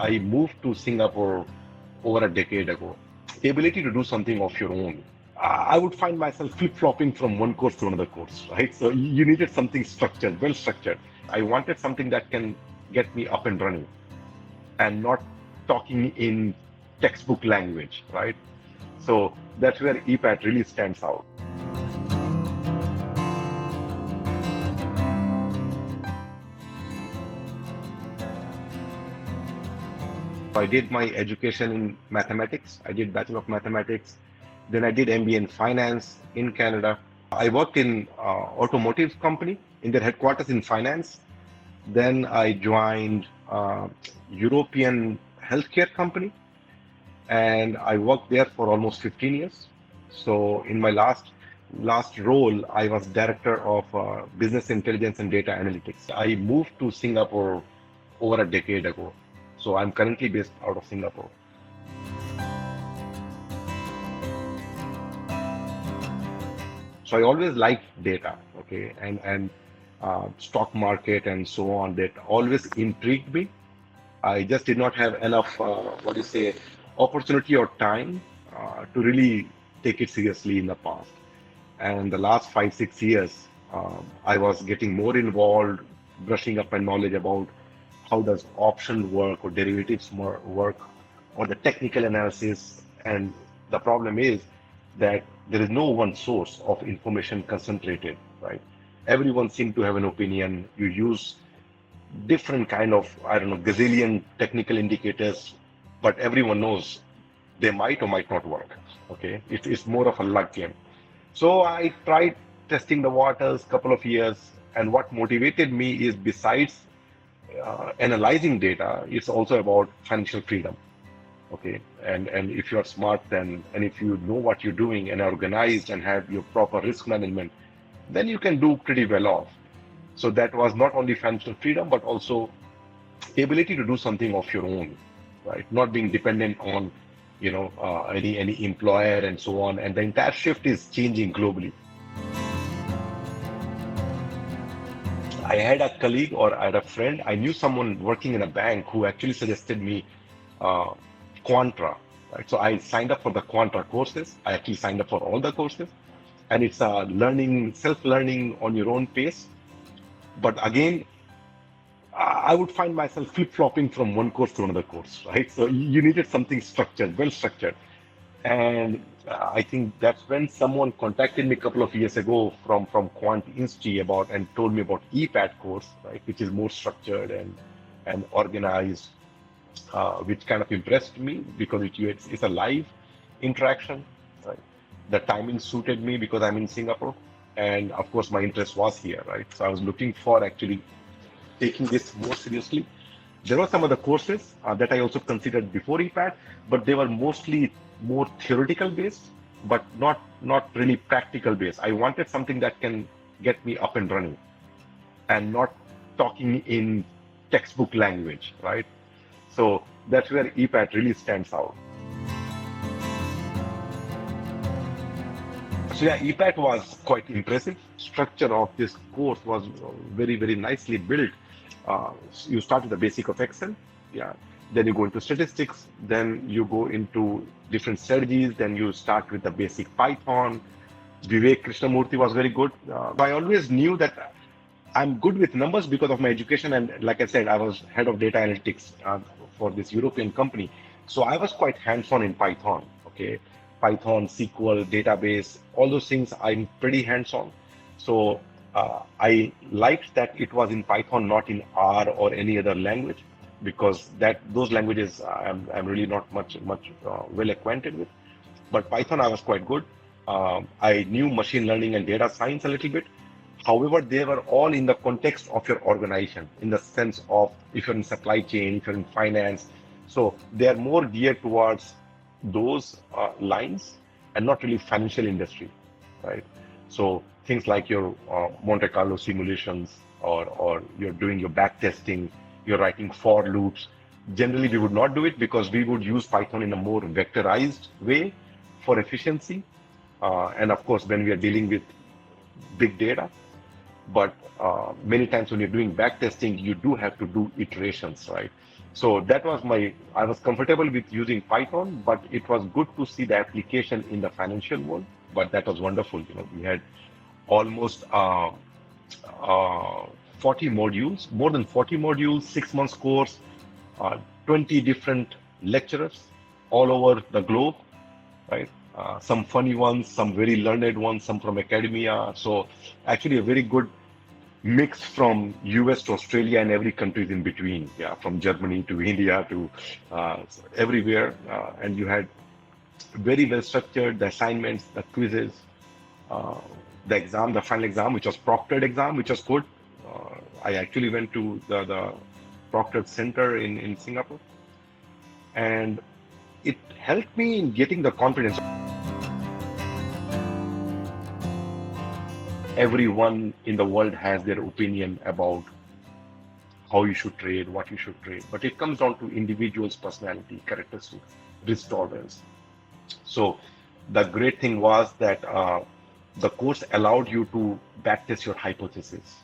I moved to Singapore over a decade ago. The ability to do something of your own. I would find myself flip-flopping from one course to another course, right? So you needed something structured, well structured. I wanted something that can get me up and running and not talking in textbook language, right? So that's where EPAT really stands out. I did my education in mathematics. I did Bachelor of Mathematics. Then I did MBA in Finance in Canada. I worked in automotive company in their headquarters in finance. Then I joined European healthcare company, and I worked there for almost 15 years. So in my last role, I was director of business intelligence and data analytics. I moved to Singapore over a decade ago. So I'm currently based out of Singapore. So I always liked data, okay, and stock market and so on. That always intrigued me. I just did not have enough, opportunity or time to really take it seriously in the past. And the last 5 6 years, I was getting more involved, brushing up my knowledge about how does option work or derivatives work, or the technical analysis. And the problem is that there is no one source of information concentrated, right? Everyone seems to have an opinion. You use different kind of, I don't know, gazillion technical indicators, but everyone knows they might or might not work. Okay, it's more of a luck game. So I tried testing the waters couple of years, and what motivated me is besides analyzing data, it's also about financial freedom. Okay, and if you're smart, then and if you know what you're doing and are organized and have your proper risk management, then you can do pretty well off. So that was not only financial freedom, but also ability to do something of your own, right? Not being dependent on, any employer and so on. And the entire shift is changing globally. I had a colleague or I had a friend. I knew someone working in a bank who actually suggested me uh, Quantra. Right? So I signed up for the Quantra courses. I actually signed up for all the courses, and it's self-learning on your own pace. But again, I would find myself flip-flopping from one course to another course, right? So you needed something structured, well structured. And I think that's when someone contacted me a couple of years ago from QuantInsti about and told me about EPAT course, right, which is more structured and organized, which kind of impressed me because it's a live interaction, right? The timing suited me because I'm in Singapore, and of course my interest was here, right? So I was looking for actually taking this more seriously. There were some other courses that I also considered before EPAT, but they were mostly more theoretical based, but not really practical based. I wanted something that can get me up and running and not talking in textbook language, right? So that's where EPAT really stands out. So yeah, EPAT was quite impressive. Structure of this course was very, very nicely built. You start with the basic of Excel, yeah. Then you go into statistics. Then you go into different strategies. Then you start with the basic Python. Vivek Krishnamurthy was very good. I always knew that I'm good with numbers because of my education, and like I said, I was head of data analytics for this European company. So I was quite hands-on in Python. Okay, Python, SQL, database, all those things. I'm pretty hands-on. So I liked that it was in Python, not in R or any other language, because those languages I'm really not much well acquainted with. But Python I was quite good. I knew machine learning and data science a little bit. However, they were all in the context of your organization, in the sense of if you're in supply chain, if you're in finance. So they are more geared towards those lines and not really financial industry, right? So things like your Monte Carlo simulations, or you're doing your back testing, you're writing for loops. Generally, we would not do it because we would use Python in a more vectorized way for efficiency. And of course, when we are dealing with big data, but many times when you're doing back testing, you do have to do iterations, right? So that was I was comfortable with using Python, but it was good to see the application in the financial world. But that was wonderful. We had almost 40 modules, more than 40 modules, 6 months course, 20 different lecturers all over the globe, right? Some funny ones, some very learned ones, some from academia. So actually a very good mix from US to Australia and every country in between. Yeah, from Germany to India to everywhere. And you had very well structured the assignments, the quizzes, uh, the exam, the final exam, which was proctored exam, which was good. I actually went to the proctored center in Singapore, and it helped me in getting the confidence. Everyone in the world has their opinion about how you should trade, what you should trade, but it comes down to individual's personality, characteristics, risk tolerance. So the great thing was that the course allowed you to backtest your hypothesis,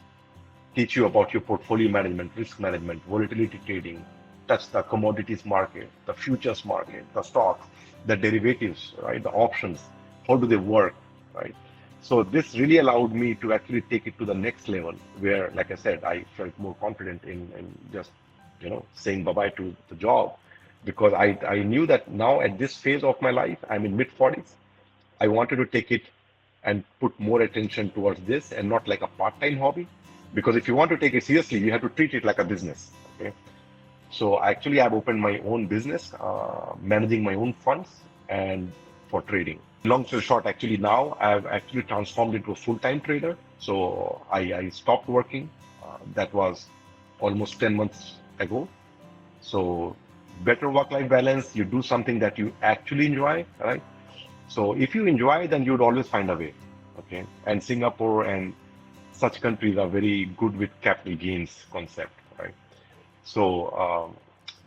teach you about your portfolio management, risk management, volatility trading, touch the commodities market, the futures market, the stocks, the derivatives, right, the options, how do they work, right? So this really allowed me to actually take it to the next level where, like I said, I felt more confident in just, saying bye-bye to the job because I knew that now at this phase of my life, I'm in mid 40s. I wanted to take it and put more attention towards this and not like a part-time hobby. Because if you want to take it seriously, you have to treat it like a business. Okay. So actually, I've opened my own business, managing my own funds and for trading. Long story short, actually now I've actually transformed into a full-time trader. So I stopped working. That was almost 10 months ago. So better work-life balance. You do something that you actually enjoy, right? So if you enjoy, then you'd always find a way. Okay. And Singapore and such countries are very good with capital gains concept, right? So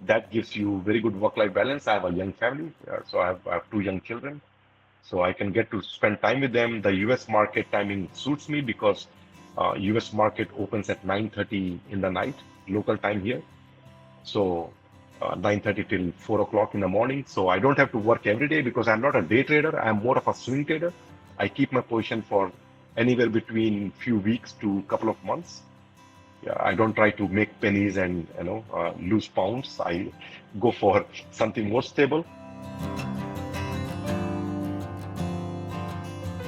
that gives you very good work-life balance. I have a young family, so I have two young children, so I can get to spend time with them. The U.S. market timing suits me because U.S. market opens at 9:30 in the night, local time here. So 9:30 till 4 o'clock in the morning. So I don't have to work every day because I'm not a day trader. I'm more of a swing trader. I keep my position for anywhere between few weeks to a couple of months. Yeah, I don't try to make pennies and lose pounds. I go for something more stable.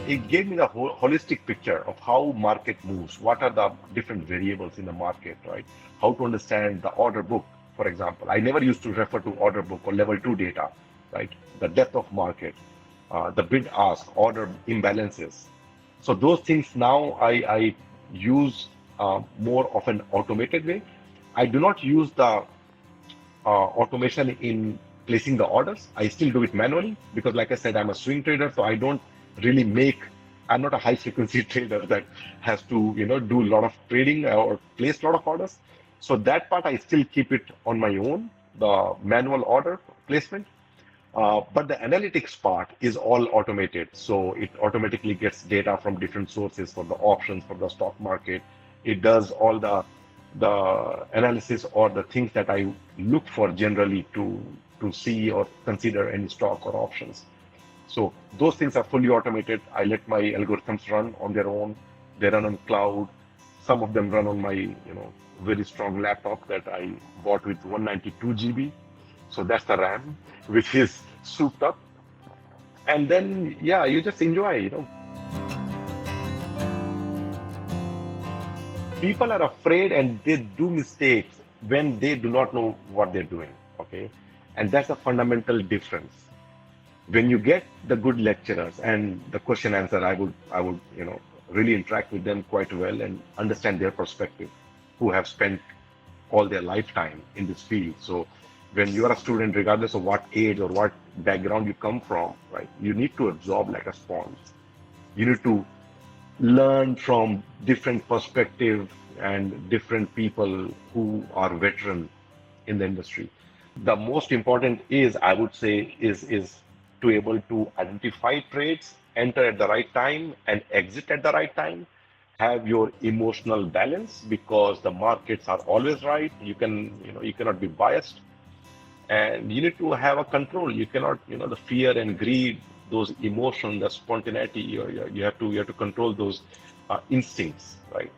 It gave me the whole holistic picture of how market moves. What are the different variables in the market, right? How to understand the order book, for example. I never used to refer to order book or level two data, right? The depth of market, the bid ask, order imbalances. So those things now I use more of an automated way. I do not use the automation in placing the orders. I still do it manually because, like I said, I'm a swing trader, so I don't really make. I'm not a high frequency trader that has to, do a lot of trading or place a lot of orders. So that part I still keep it on my own, the manual order placement. But the analytics part is all automated. So it automatically gets data from different sources for the options, for the stock market. It does all the analysis or the things that I look for generally to see or consider any stock or options. So those things are fully automated. I let my algorithms run on their own. They run on cloud. Some of them run on my, very strong laptop that I bought with 192 GB. So that's the RAM, which is souped up. And then, yeah, you just enjoy. People are afraid and they do mistakes when they do not know what they're doing. Okay. And that's a fundamental difference. When you get the good lecturers and the question answer, I would, really interact with them quite well and understand their perspective, who have spent all their lifetime in this field. So when you are a student, regardless of what age or what background you come from, right, you need to absorb like a sponge. You need to learn from different perspectives and different people who are veteran in the industry. The most important is, I would say, is to able to identify trades, enter at the right time, and exit at the right time, have your emotional balance because the markets are always right. You can, you cannot be biased, and you need to have a control. You cannot, the fear and greed, those emotions, the spontaneity. You have to control those instincts, right?